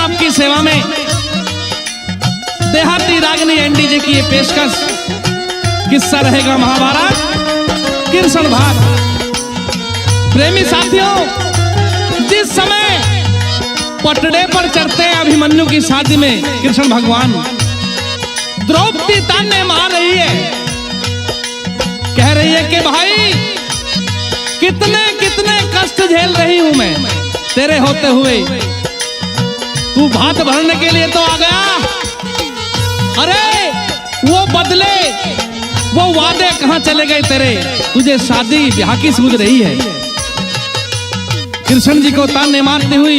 आपकी सेवा में देहाती रागनी एनडी जी की ये पेशकश। किस्सा रहेगा महाभारत कृष्ण भाग। प्रेमी साथियों, जिस समय पटड़े पर चढ़ते हैं अभिमन्यु की शादी में कृष्ण भगवान, द्रौपदी ताने मार रही है, कह रही है कि भाई कितने कितने कष्ट झेल रही हूं मैं तेरे होते हुए, तू भात भरने के लिए तो आ गया, अरे वो बदले वो वादे कहां चले गए तेरे, तुझे शादी ब्याह की सूझ रही है। कृष्ण जी को ताने मारती हुई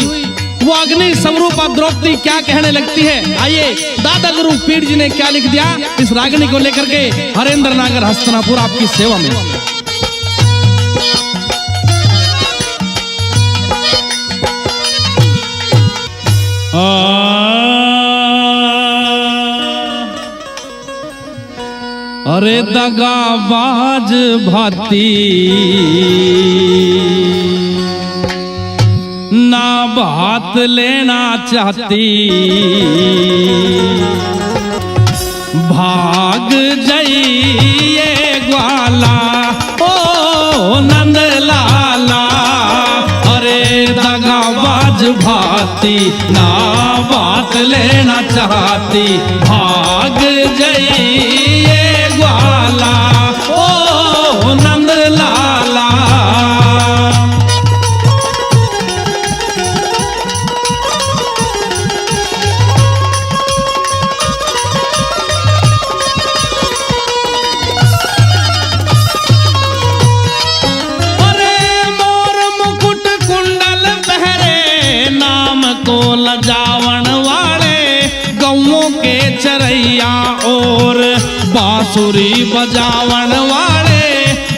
वो अग्नि समरूपा द्रौपदी क्या कहने लगती है, आइए दादा गुरु पीर जी ने क्या लिख दिया इस रागिनी को लेकर के हरेंद्र नागर हस्तिनापुर आपकी सेवा में। अरे दगाबाज भाती ना बात लेना चाहती, भाग जाइए ग्वाला ओ नंद लाला। अरे दगाबाज भाती ना बात लेना चाहती, भाग जाइए ग्वाला ओ नंद लाला। जावण वाले गौओं के चरैया और बांसुरी बजावण वाले,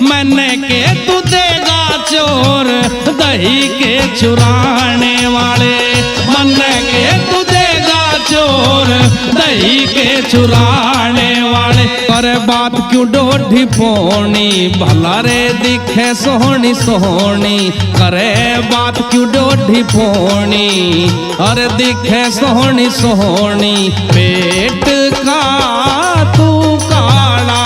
मैंने के तू देगा चोर दही के चुराने वाले, मैंने के तू देगा चोर दही के चुराने वाले। पर बात क्यों डोढ़ी पोनी, भला रे दिखे सोहनी सोहनी, करे बात क्यों डोढ़ी पोनी, अरे दिखे सोहनी सोहनी, पेट का तू काला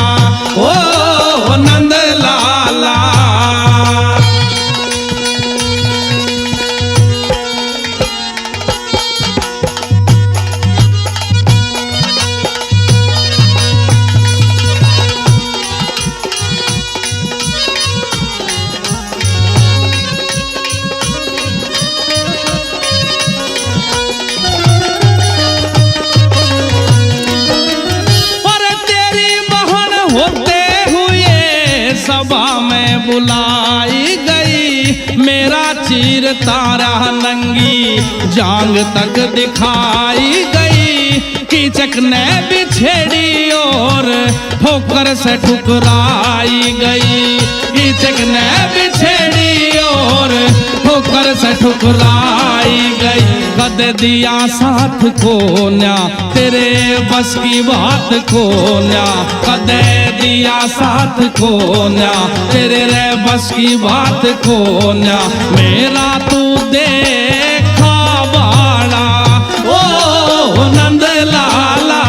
ओ नंद लाला। सभा में बुलाई गई, मेरा चीर तारा नंगी जांग तक दिखाई गई, कीचक ने बिछेड़ी और ठोकर से ठुकराई गई, कीचक ने बिछेड़ी और ठोकर से ठुकराई गई। कद दिया साथ को न्या तेरे बस की बात को न्या, कद दिया साथ को न्या तेरे रे बस की बात को न्या, मेरा तू देखा बाड़ा ओ नंद लाला।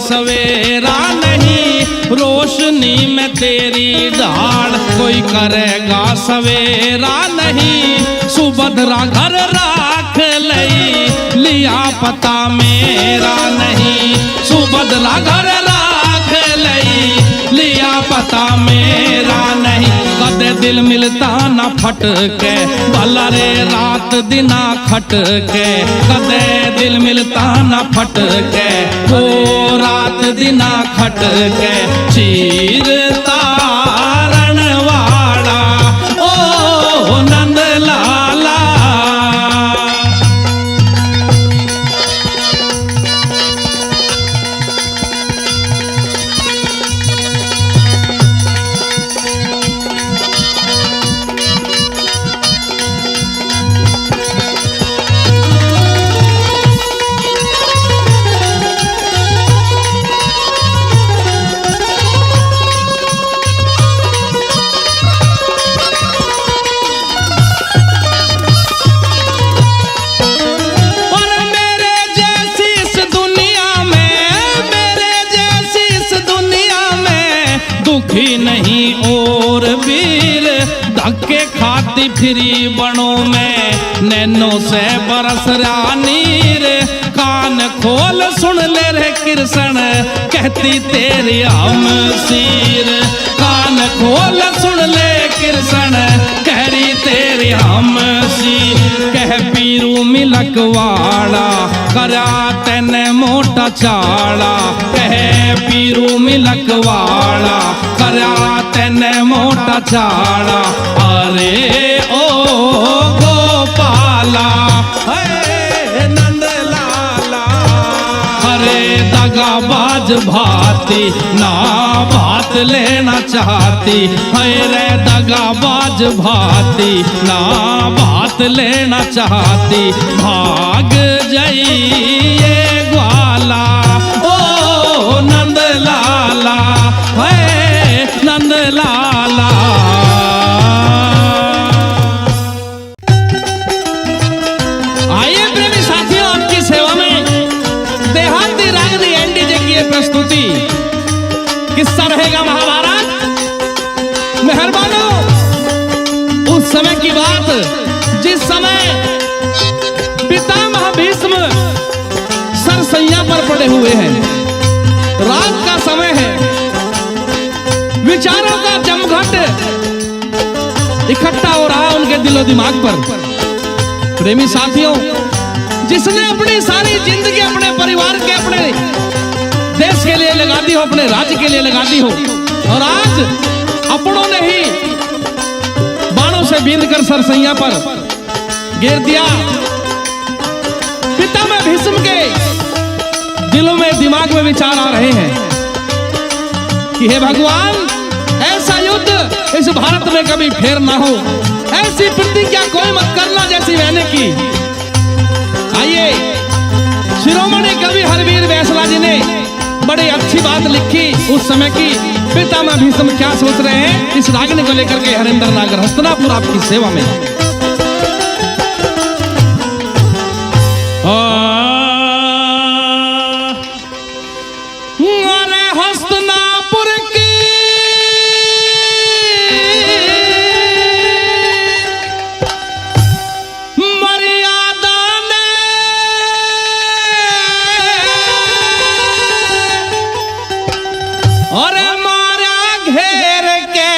सवेरा नहीं रोशनी में तेरी ढाल, कोई करेगा सवेरा नहीं, सुभद्रा घर राख लई लिया पता मेरा नहीं, सुभद्रा घर राख लई लिया पता मेरा नहीं। कदे दिल मिलता ना फटके, भला रे रात दिना खटके, कदे दिल मिलता ना फटके, वो रात दिना खटके, चीर तारण वाला ओ नंद लाला। के खाती फिरी बनों में नैनो से बरस रानी रे। कान खोल सुन ले रे कृष्ण कहती तेरी हम सिर। कान खोल सुन ले कृष्ण कहरी तेरी हम सिर। कह पीरू मिलकवाड़ा करा तेने मोटा चाड़ा। कह पीरू मिलकवाड़ा करा तेने मोटा चाड़ा। अरे ओ गोपाला है नंद लाला। अरे दगाबाज भाती ना बात लेना चाहती है रे। दगाबाज भाती ना बात लेना चाहती। भाग जाइए ग्वाला ओ नंद लाला है नंद लाला। आइए प्रेमी साथियों, आपकी सेवा में देहाती रागनी एनडी जी की प्रस्तुति किस्सा रहेगा महाभारत। मेहरबानो, उस समय की बात जिस समय पितामह भीष्म सरसैया पर पड़े हुए हैं। रात का समय है, विचारों का जमघट इकट्ठा हो रहा उनके दिलो दिमाग पर। प्रेमी साथियों, जिसने अपनी सारी जिंदगी अपने परिवार के, अपने देश के लिए लगा दी हो, अपने राज्य के लिए लगा दी हो, और आज अपनों ने ही बाणों से बींध कर सरसैया पर गिर दिया। पितामह भीष्म के दिलों में, दिमाग में विचार आ रहे हैं कि हे भगवान, ऐसा युद्ध इस भारत में कभी फिर ना हो। ऐसी प्रतिज्ञा कोई मत करना जैसी मैंने की। आइए, शिरोमणि कवि हरवीर बैसला जी ने बड़ी अच्छी बात लिखी उस समय की। पितामह भीष्म क्या सोच रहे हैं, इस रागनी को लेकर के हरिंद्र नागर हस्तिनापुर आपकी सेवा में। अरे हस्तिनापुर की मर्यादा ने और मारा घेर के।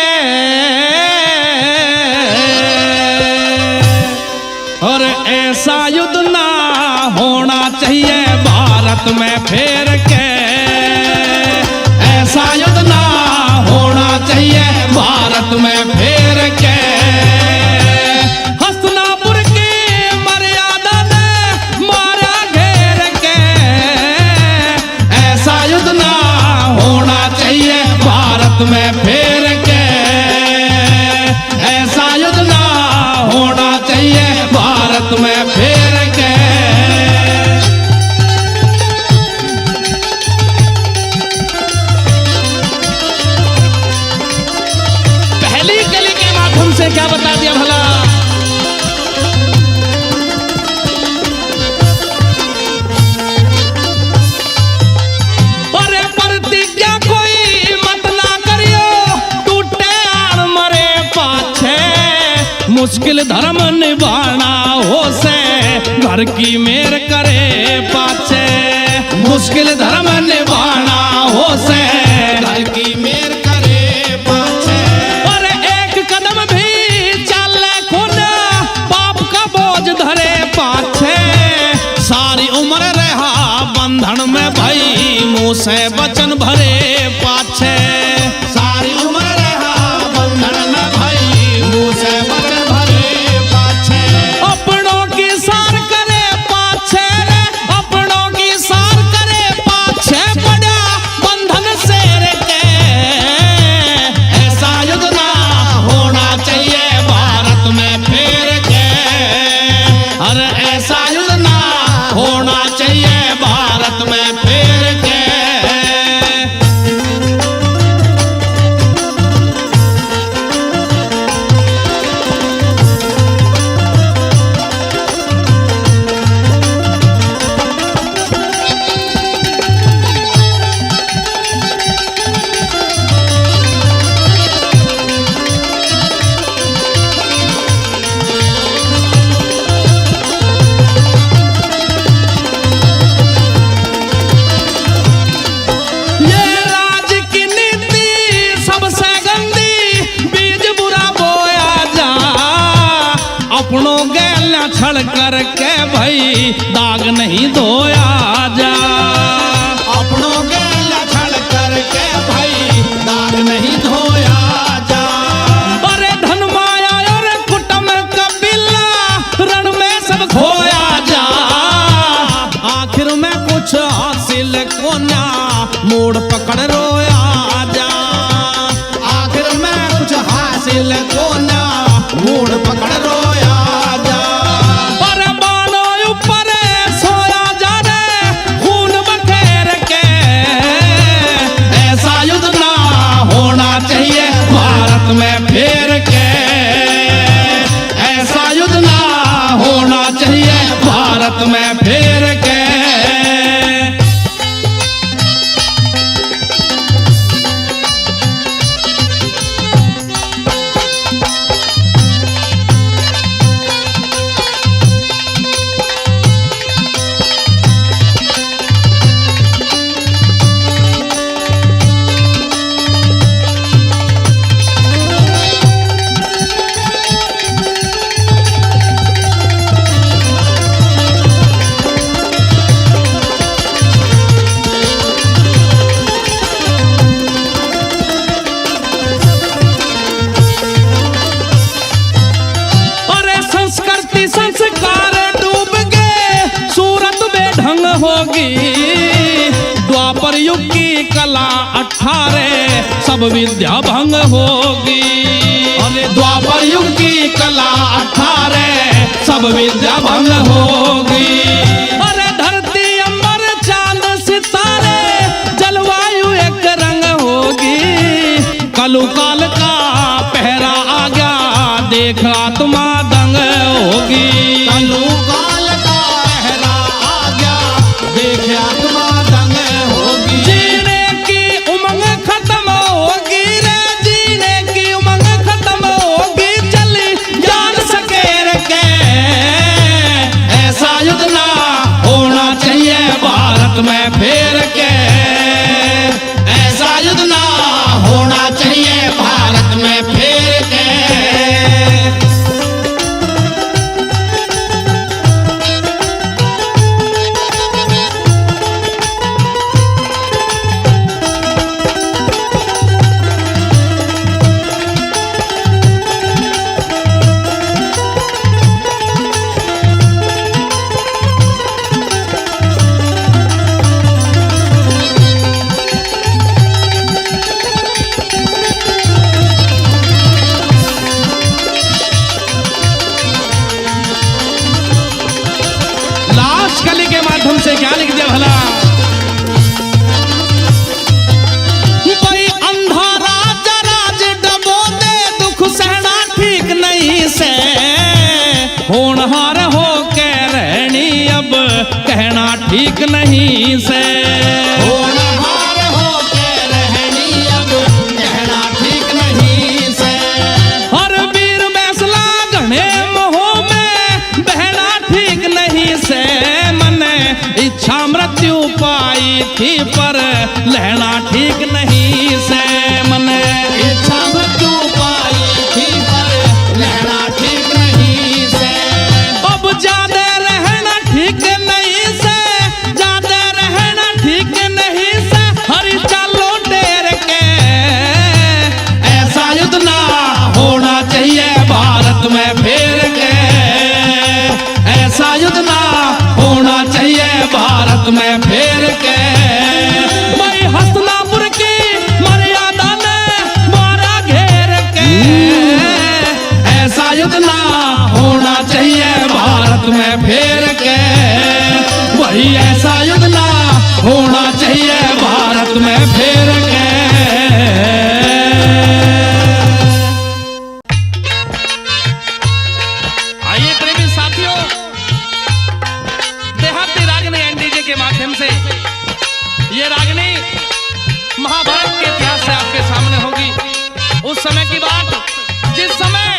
और ऐसा युद्ध ना होना चाहिए भारत में फेर के। ऐसा युद्ध ना होना चाहिए भारत में फेर के। हस्तिनापुर की मर्यादा ने मारा घेर के। ऐसा युद्ध ना होना चाहिए भारत में फेर के। ऐसा युद्ध ना होना चाहिए भारत में फेर के। पहली कली के माध्यम से क्या बता दिया भला। अरे प्रतिज्ञा कोई मत ना करियो, टूटे आण मरे पाछे। मुश्किल धर्म निभाना हो से घर की मेर करे पाछे। मुश्किल धर्म निभाना हो से घर की मेर करे पाछे। और एक कदम भी चले खुद पाप का बोझ धरे पाछे। सारी उम्र रहा बंधन में भाई मुंह से वचन भरे पाछे। सारी उम्र रहा बंधन में भाई मुंह से वचन भरे पाछे। अपनों की सार करे पाछे रे, अपनों की सार करे पाछे। बड़ा बंधन से रे के। ऐसा युद्ध ना होना चाहिए भारत में फेर के। अरे ऐसा युद्ध ना होना चाहिए भारत में फेर के। छड़ करके भाई दाग नहीं धोया जा। अपनों के छड़ करके भाई दाग नहीं धोया जा। अरे धन माया और कुटुंब कबीला रण में सब खोया जा। आखिर में कुछ हासिल को ना मोड़ पकड़ रोया जा। आखिर में कुछ हासिल को ना मोड़ पकड़ रोया जा। अरे बानो ऊपर सोया जा रे खून बखेर के। ऐसा युद्ध ना होना चाहिए भारत में फेर के। ऐसा युद्ध ना होना चाहिए भारत में फेर के। द्वापर युग की कला 18 सब विद्या भंग होगी। अरे द्वापर युग की कला 18 सब विद्या भंग होगी। अरे धरती अंबर चांद सितारे जलवायु एक रंग होगी। कलु काल का पहरा आ गया देख आत्मा दंग होगी। कलु काल का पहरा आ गया देख आत्मा दंग होगी। जीने की उमंग खत्म होगी रे जीने की उमंग खत्म होगी। चली जान सकेर के। ऐसा युद्ध ना होना चाहिए भारत में फेर के। ऐसा युद्ध ना होना चाहिए भारत में फेर के। कली के माध्यम से क्या लिख दिया भला। कोई अंधा राजा राज डबो दे दुख सहना ठीक नहीं से। होनहार हो के रहनी अब कहना ठीक नहीं से। होनहार हो के रहनी अब कहना ठीक नहीं से। हर वीर बैसला घने मोह में बहना ठीक नहीं से। इच्छा मृत्यु पाई थी पर लहना ठीक नहीं से। मने इच्छा मृत्यु पाई थी पर लहना ठीक नहीं से। अब ज्यादा रहना ठीक नहीं से। ज्यादा रहना ठीक नहीं से। हरी चालो डेर के। ऐसा युद्ध ना होना चाहिए भारत में फेर के। ऐसा युद्ध ना होना चाहिए भारत में फेर के। भाई हसनापुर की मर्यादा ने मारा घेर के। ऐसा युद्ध ना होना चाहिए भारत में फेर के। वही ऐसा युद्ध ना होना चाहिए भारत में फेर के। आइए प्रेमी साथियों, देहाती रागनी एनडीजे के माध्यम से ये रागनी महाभारत के इतिहास से आपके सामने होगी। उस समय की बात जिस समय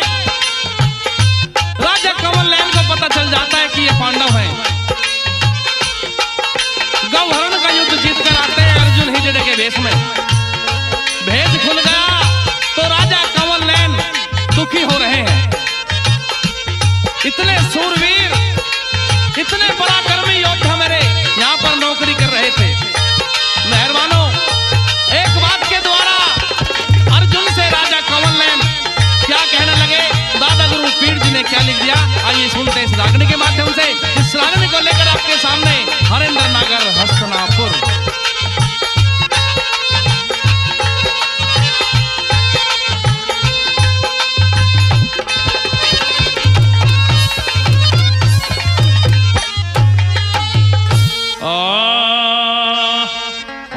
राजा कंवर लैन को पता चल जाता है कि ये पांडव हैं। गौहरण का युद्ध जीत कर आते हैं अर्जुन हिजड़े के भेष में। भेद खुल गया तो राजा कंवर लैन दुखी हो रहे हैं। इतने सूरवीर, इतने पराक्रमी योद्धा मेरे यहाँ पर नौकरी कर रहे थे। मेहरबानों, एक बात के द्वारा अर्जुन से राजा कंवर नयन क्या कहने लगे, दादा गुरु पीर जी ने क्या लिख दिया, आइए सुनते इस रागनी के माध्यम से। इस रागनी को लेकर आपके सामने हरेंद्र नगर हस्तनापुर।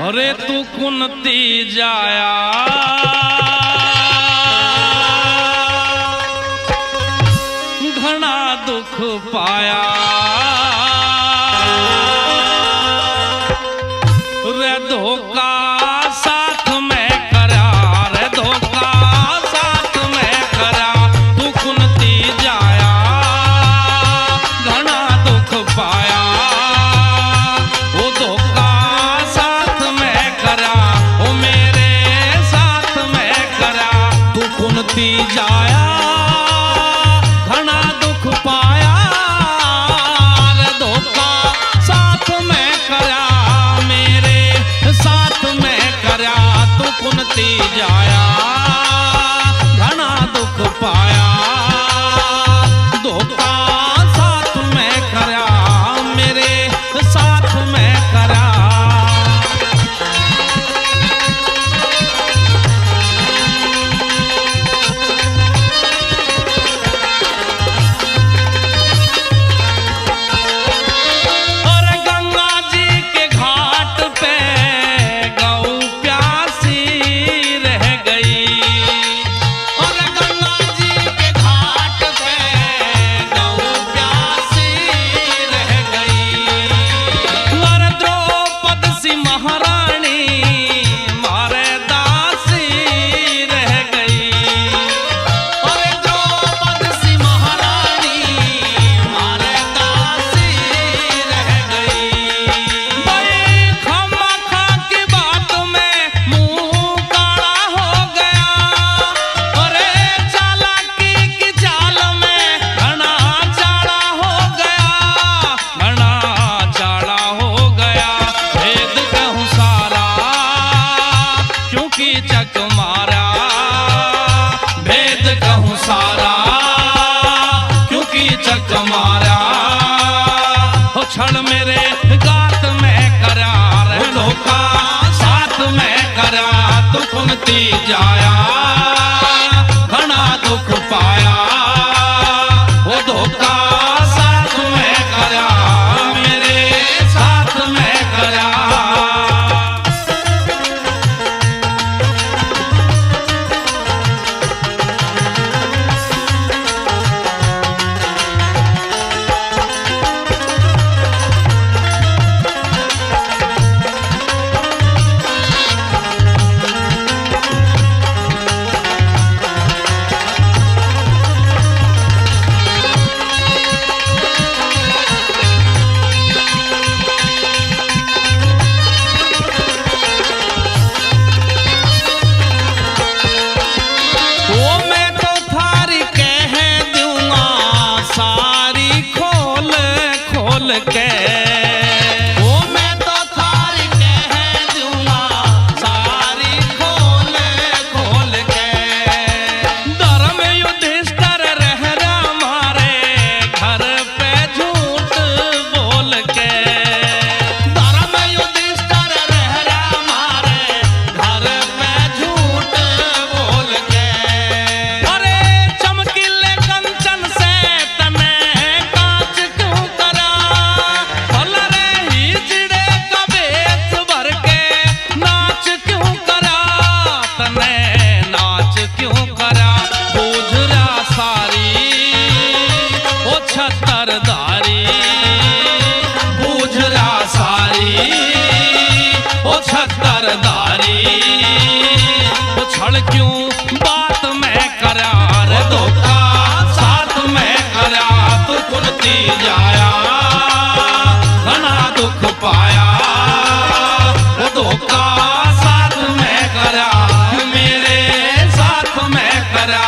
अरे तू कुंती जाया घना दुख पाया, रे धोखा साथ में करा, रे धोखा साथ में करा, तू कुंती जाया घना दुख पाया, वो धोखा साथ में करा, वो मेरे साथ में करा, तू कुंती जाया घना दुख पाया, रे धोखा साथ में करा, मेरे साथ में करा, तू कुंती जाया घना दुख पाया, धोखा साथ में करा, मेरे साथ में करा। क्षण मेरे गात में करार, धोखा साथ में करा, तू कुंती जाया घना दुख पाया, वो धोखा साथ में करा, मेरे साथ में करा। क्यों बात में करार, धोखा साथ में करा, तू कुंती जाया घना दुख पाया, वो धोखा साथ में करा, मेरे साथ में करा।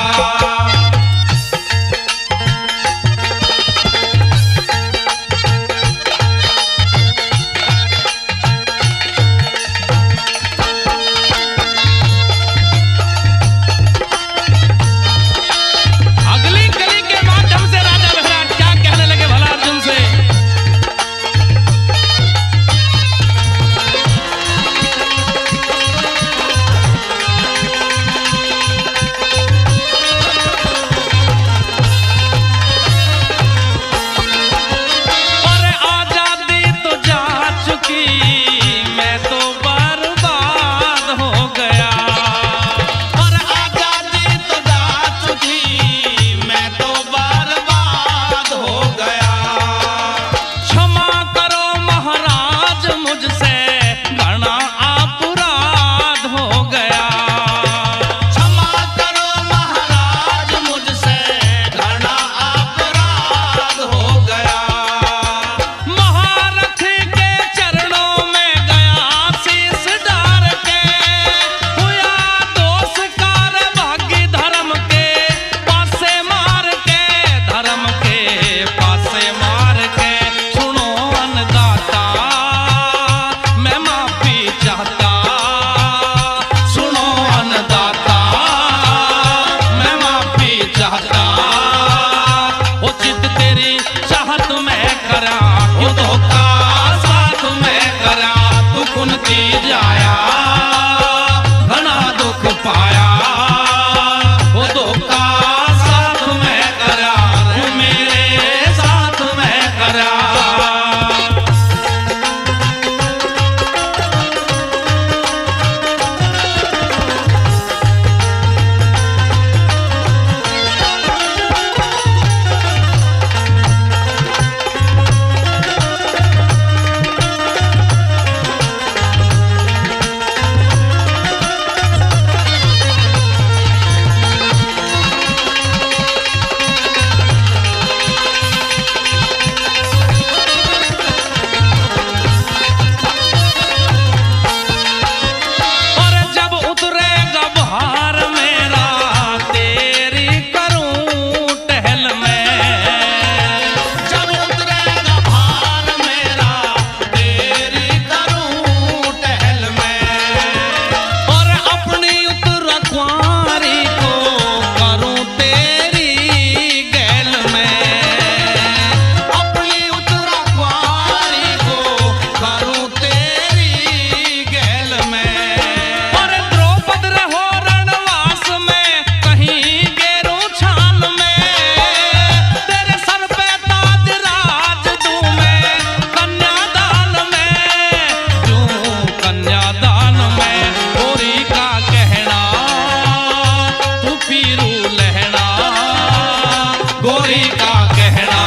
गोरी का कहना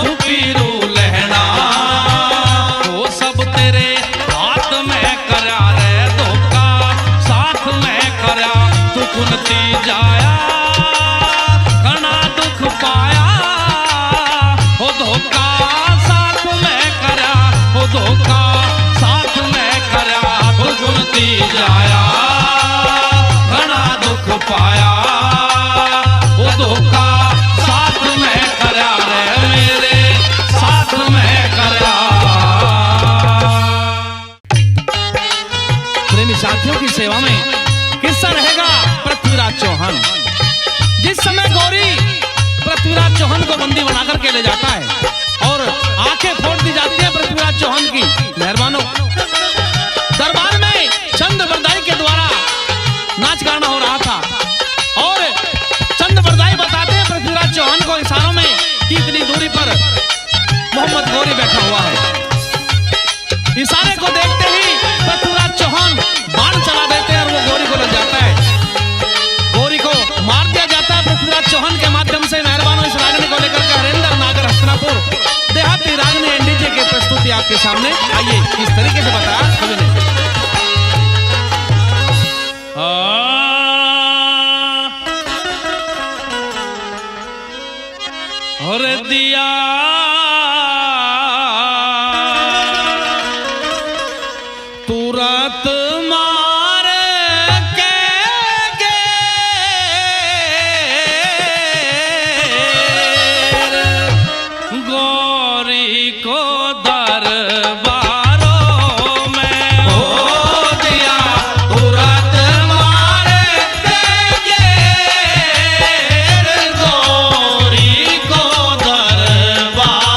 ओ पीरू लहना वो सब तेरे हाथ में करा रे धोखा साथ में करा तू कुनती जाया घना दुख पाया हो धोखा साथ में करा हो धोखा साथ में करा तू कुनती जाया घना दुख पाया वो धोखा साथ में करा रे मेरे साथ में करा। प्रेमी साथियों की सेवा में किस्सा रहेगा पृथ्वीराज चौहान। जिस समय गौरी पृथ्वीराज चौहान को बंदी बनाकर के ले जाता है और आंखें फोड़ दी जाती है पृथ्वीराज चौहान की। मेहरबानों, दरबार में चंद बरदाई के द्वारा नाच गाना हो रहा था और चंद बरदाई बताते हैं पृथ्वीराज चौहान को इशारों में कि इतनी दूरी पर मोहम्मद गौरी बैठा हुआ है। इशारे को देखते ही पृथ्वीराज चौहान बाण चला देते हैं और वो गौरी को लग जाता है। गौरी को मार दिया जाता है पृथ्वीराज चौहान के माध्यम से। मेहरबानों, इस रागनी को लेकर के हरेंद्र नागर हस्तिनापुर देहाती रागनी एनडीजे की प्रस्तुति आपके सामने। आइए इस तरीके से बताया कवि ने। और दिया तुरंत मार के गौरी को दरबारों में हो दिया तुरंत मार के गौरी को दरबार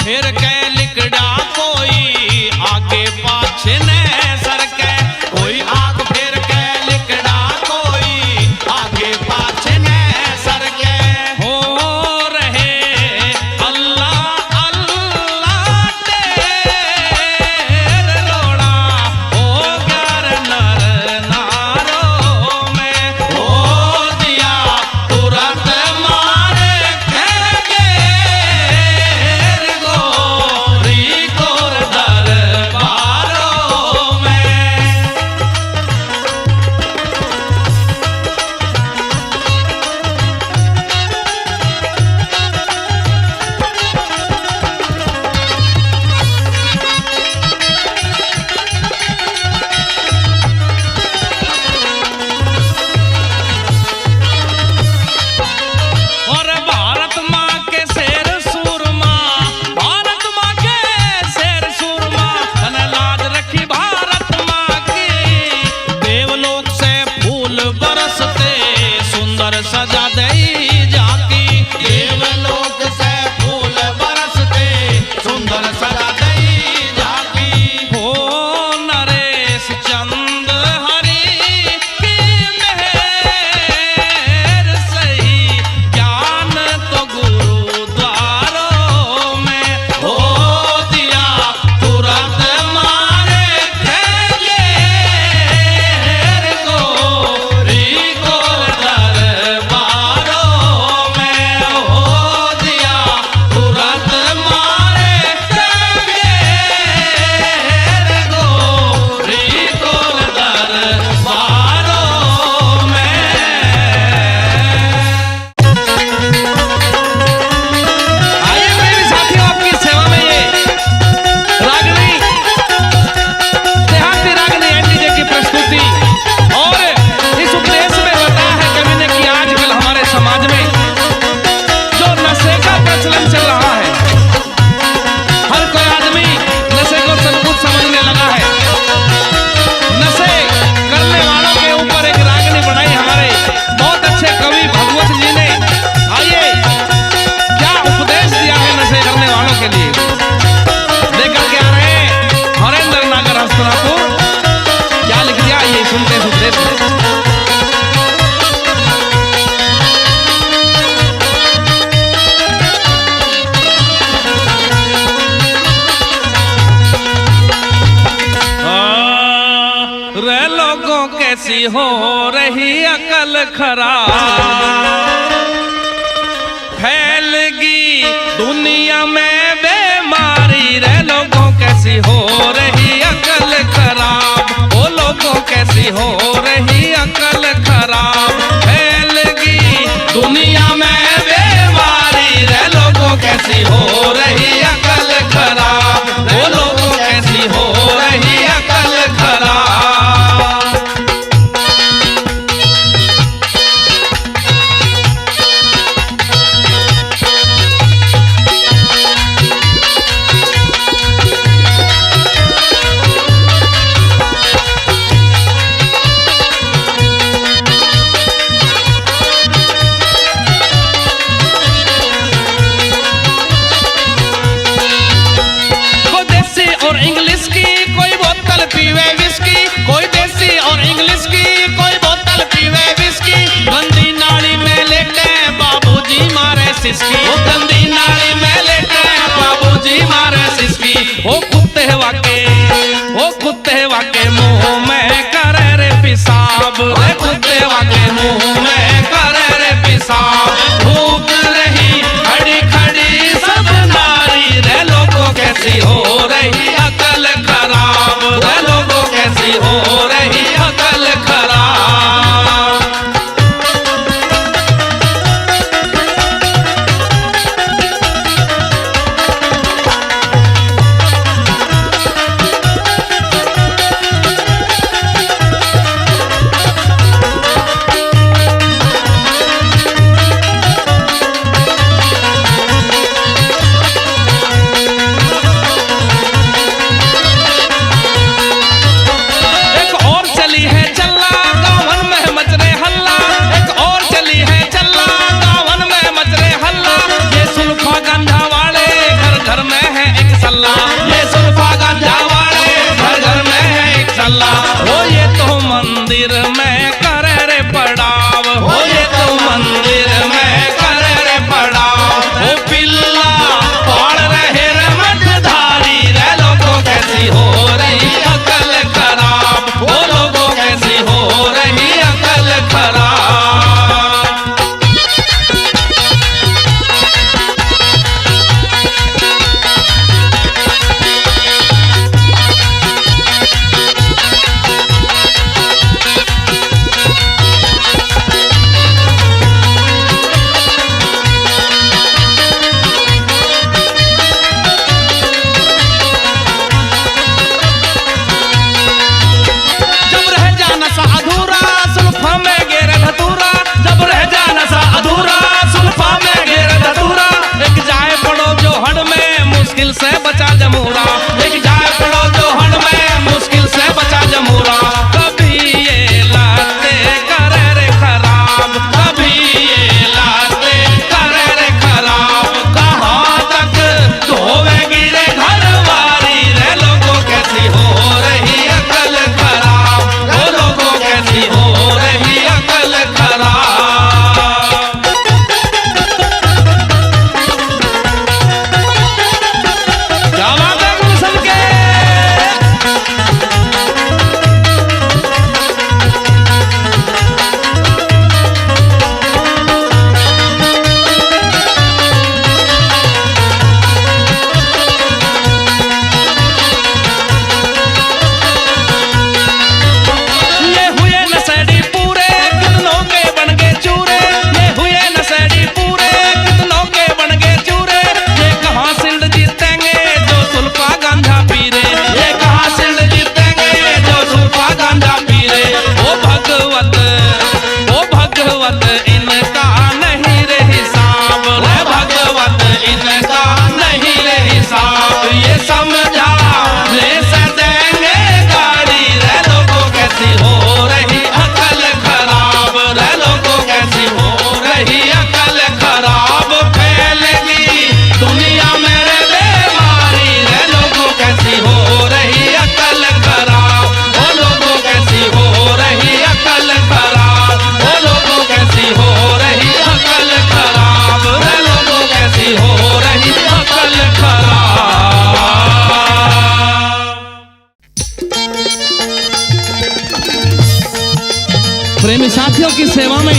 फिर के लिकड़ा कोई आगे पाछे ने सरके, कोई आग फिर के लिकड़ा कोई आगे पाछे ने सरके। हो रहे अल्लाह अल्लाह टेर लोड़ा हो ग्यार नर नारों में, हो दिया तुरंत मारे कहेंगे गोरी गोर दरबारों में। और भारत माँ के शेर सूरमा, भारत माँ के शेर सूरमा, तने लाज रखी भारत माँ की। देवलोक से फूल बरसते सुंदर सजा दई जाती, देवलोक से फूल बरसते सुंदर सजा दई जाती। हो नरेश चंद हरि की मेहर सही, ज्ञान तो गुरुद्वारों में, हो दिया तुरंत मारे कहेंगे गोरी गोर दरबारों में, हो दिया तुरंत मारे कहेंगे गोरी गोर दरबारों में। आइए मेरे साथियों, आपकी सेवा में ये रागनी, देहाती रागनी एनडीजे की प्रस्तुति। और इस उपदेश में बताया है कवि ने कि आजकल हमारे समाज में जो नशे का प्रचलन चल रहा है, हर कोई आदमी नशे को सब कुछ समझने लगा है। नशे करने वालों के ऊपर एक रागनी बनाई हमारे बहुत अच्छे कवि भगवत जी ने। आइए क्या उपदेश दिया है नशे करने वालों के लिए, लेकर के आ रहे हैं हरेंद्र नागर हस्तनापुर। क्या लिख दिया ये सुनते इस उपदेश में। रे लोगों कैसी हो रही अकल खराब, फैलगी दुनिया में बीमारी। रे लोगों कैसी हो रही अकल खराब, ओ लोगों कैसी हो रही अकल खराब, फैलगी दुनिया में बीमारी। रे लोगों कैसी हो रही अकल खराब, ओ लोगों कैसी हो रही अकल खराब। कोई देसी और इंग्लिश की कोई बोतल पीवे विस्की, कोई देसी और इंग्लिश की कोई बोतल पीवे विस्की। गंदी नाली में लेटे बाबूजी मारे सिसकी, वो गंदी नाली में लेटे बाबूजी मारे सिसकी। वो कुत्ते वाके मुंह में करे रे पिसाब, रे कुत्ते वाके मुंह में करे रे पिसाब। भूख रही खड़ी खड़ी सब नारी, रे लोगों कैसी हो रही अकल खराब, रे लोगों कैसी हो रही अकल खराब। मुश्किल से बचा जमूरा, एक जाए पड़ो जोहड़ में मुश्किल से बचा जमूरा। कभी ये लाते करे रे खराब, कभी ये लाते करे रे खराब। कहाँ तक धोवेगी रे घरवारी, रे लोगों कैसी हो रही अकल खराब, वो लोगों कैसी हो रही अकल खराब। प्रेमी साथियों की सेवा में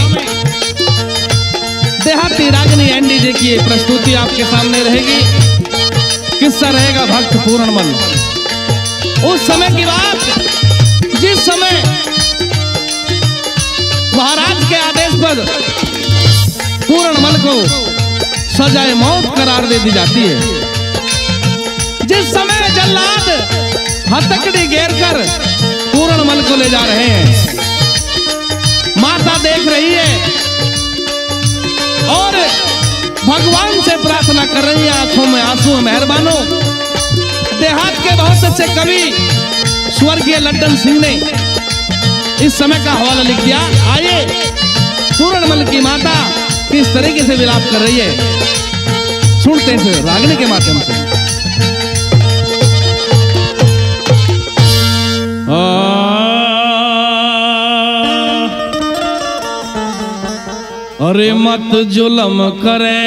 देहाती रागनी एनडीजे की ये प्रस्तुति आपके सामने रहेगी। किस्सा रहेगा भक्त पूर्णमल। उस समय की बात जिस समय महाराज के आदेश पर पूर्णमल को सजाए मौत करार दे दी जाती है। जिस समय जल्लाद हथकड़ी घेर कर पूर्णमल को ले जा रहे हैं, माता देख रही है और भगवान से प्रार्थना कर रही है, आंखों में आंसू है। मेहरबानो, देहात के बहुत अच्छे कवि स्वर्गीय लड्डन सिंह ने इस समय का हवाला लिख दिया। आइए पूर्णमल की माता किस तरीके से विलाप कर रही है सुनते हैं रागनी के माध्यम से। अरे मत जुल्म करे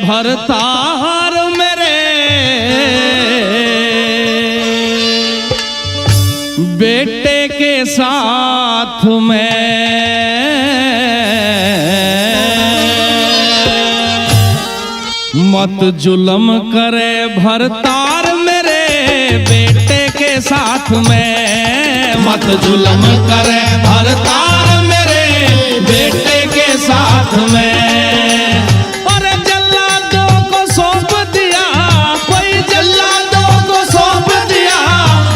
भरतार मेरे, बेटे के साथ में मत जुल्म करे भरतार मेरे, बेटे के साथ में मत जुल्म करे भरतार मेरे, बेटे के साथ में। और जल्लादों को सौंप दिया, कोई जल्लादों को सौंप दिया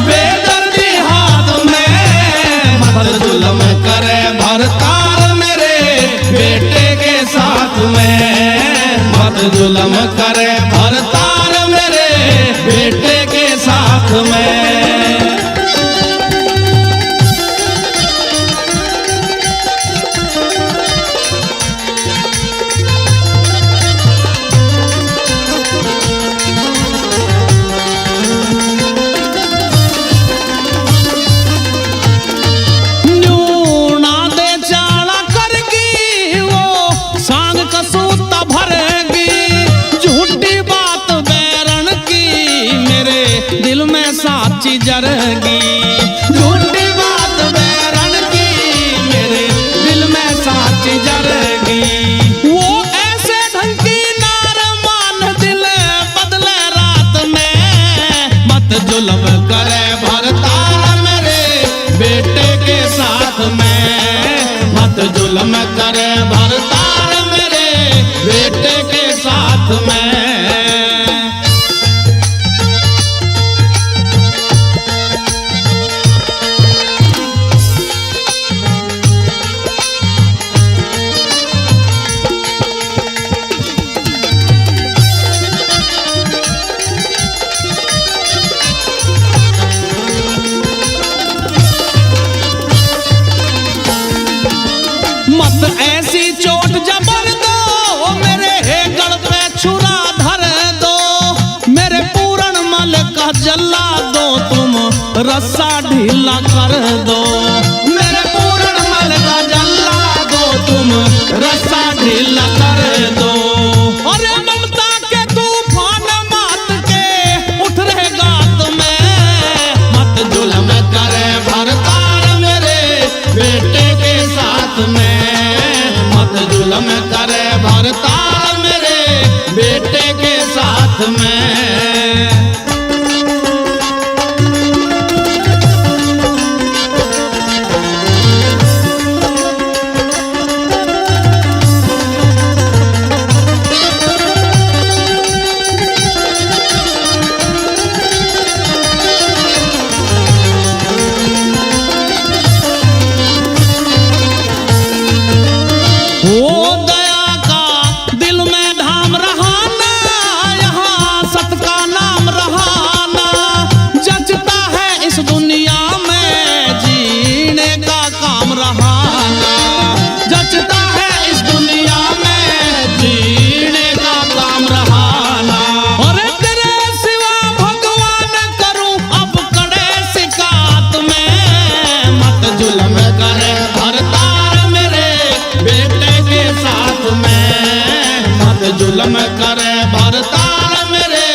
बेदर्दी हाथ में। मत जुल्म करे भरतार मेरे, बेटे के साथ में मत जुल्म करे भरतार मेरे, बेटे के साथ में। साची जरगी झूठी बात बैरन की, मेरे दिल में साची जरगी। वो ऐसे ढंग की नार मान दिल बदले रात में। मत जुल्म करे भरतार मेरे, बेटे के साथ में। मत जुल्म करे भरतार मेरे, बेटे के साथ में। जला दो तुम रस्सा ढीला कर दो। मेरे पूर्ण मल का जला दो तुम रस्सा ढीला कर दो। अरे ममता के तूफान मात के उठ रहे गात में, मत जुल्म करे भरतार मेरे बेटे के साथ में, मत जुल्म करे भरतार मेरे बेटे के साथ में। जुल्म करे भरतार मेरे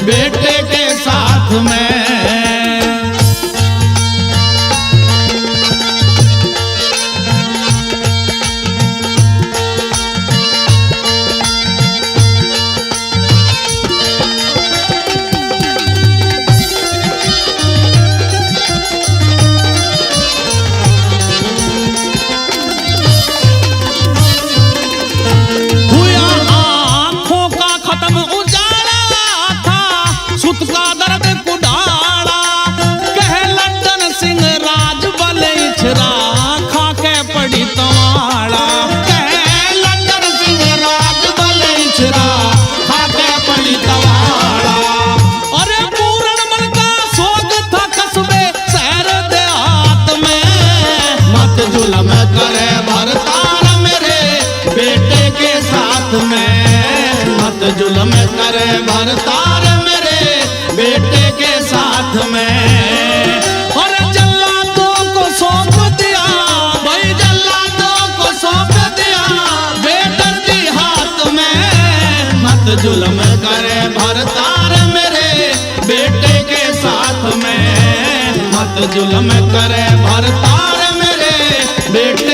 बेटे के साथ में। जुल्म करे भरतार मेरे बेटे के साथ में, मत जुल्म करे भरतार मेरे बेटे के साथ में। और जल्लादों को सौंप दिया भाई, जल्लादों को सौंप दिया बेदर्दी हाथ में, मत जुल्म करे भरतार मेरे बेटे के साथ में, मत जुल्म करे भरतार मेरे बेटे